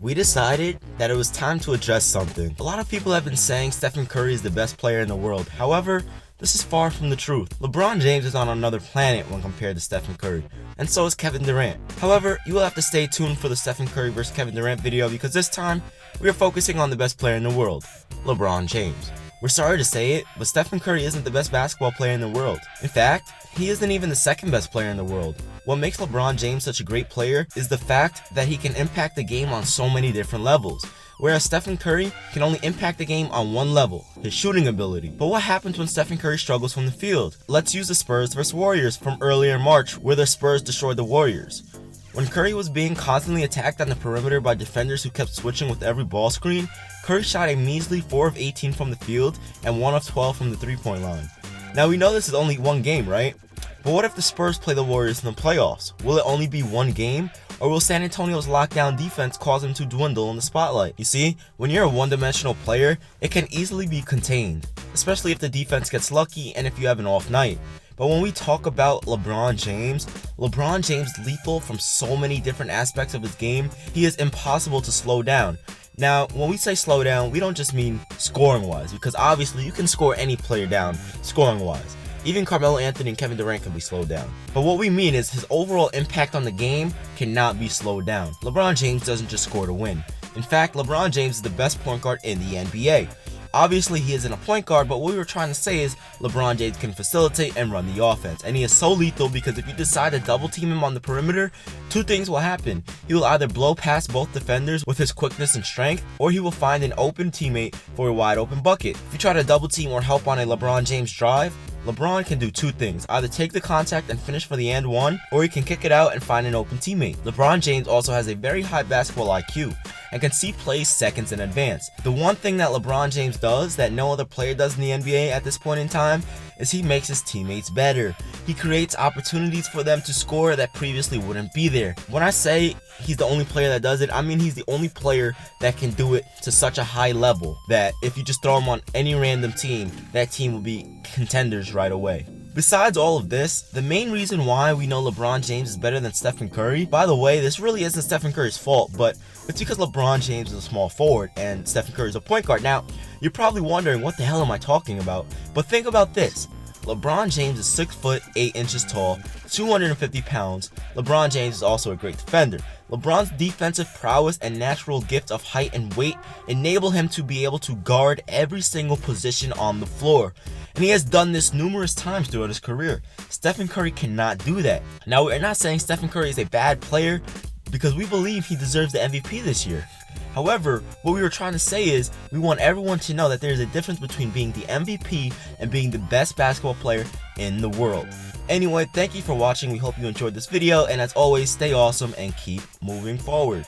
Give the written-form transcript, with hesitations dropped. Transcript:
We decided that it was time to address something. A lot of people have been saying Stephen Curry is the best player in the world. However, this is far from the truth. LeBron James is on another planet when compared to Stephen Curry, and so is Kevin Durant. However, you will have to stay tuned for the Stephen Curry vs Kevin Durant video because this time, we are focusing on the best player in the world, LeBron James. We're sorry to say it, but Stephen Curry isn't the best basketball player in the world. In fact, he isn't even the second best player in the world. What makes LeBron James such a great player is the fact that he can impact the game on so many different levels, whereas Stephen Curry can only impact the game on one level, his shooting ability. But what happens when Stephen Curry struggles from the field? Let's use the Spurs vs Warriors from earlier in March, where the Spurs destroyed the Warriors. When Curry was being constantly attacked on the perimeter by defenders who kept switching with every ball screen, Curry shot a measly 4 of 18 from the field and 1 of 12 from the three-point line. Now we know this is only one game, right? But what if the Spurs play the Warriors in the playoffs? Will it only be one game? Or will San Antonio's lockdown defense cause him to dwindle in the spotlight? You see, when you're a one-dimensional player, it can easily be contained, especially if the defense gets lucky and if you have an off night. But when we talk about LeBron James is lethal from so many different aspects of his game. He is impossible to slow down. Now, when we say slow down, we don't just mean scoring-wise, because obviously you can score any player down scoring-wise. Even Carmelo Anthony and Kevin Durant can be slowed down. But what we mean is his overall impact on the game cannot be slowed down. LeBron James doesn't just score to win. In fact, LeBron James is the best point guard in the NBA. Obviously, he isn't a point guard, but what we were trying to say is LeBron James can facilitate and run the offense. And he is so lethal because if you decide to double team him on the perimeter, two things will happen. He will either blow past both defenders with his quickness and strength, or he will find an open teammate for a wide open bucket. If you try to double team or help on a LeBron James drive, LeBron can do two things, either take the contact and finish for the and one, or he can kick it out and find an open teammate. LeBron James also has a very high basketball IQ and can see plays seconds in advance. The one thing that LeBron James does that no other player does in the NBA at this point in time is he makes his teammates better. He creates opportunities for them to score that previously wouldn't be there. When I say he's the only player that does it, I mean he's the only player that can do it to such a high level that if you just throw him on any random team, that team will be contenders right away. Besides all of this, the main reason why we know LeBron James is better than Stephen Curry, by the way, this really isn't Stephen Curry's fault, but it's because LeBron James is a small forward and Stephen Curry is a point guard. Now, you're probably wondering, what the hell am I talking about? But think about this. LeBron James is 6 foot 8 inches tall, 250 pounds. LeBron James is also a great defender. LeBron's defensive prowess and natural gift of height and weight enable him to be able to guard every single position on the floor. And he has done this numerous times throughout his career. Stephen Curry cannot do that. Now, we're not saying Stephen Curry is a bad player because we believe he deserves the MVP this year. However, what we were trying to say is we want everyone to know that there is a difference between being the MVP and being the best basketball player in the world. Anyway, thank you for watching. We hope you enjoyed this video, and as always, stay awesome and keep moving forward.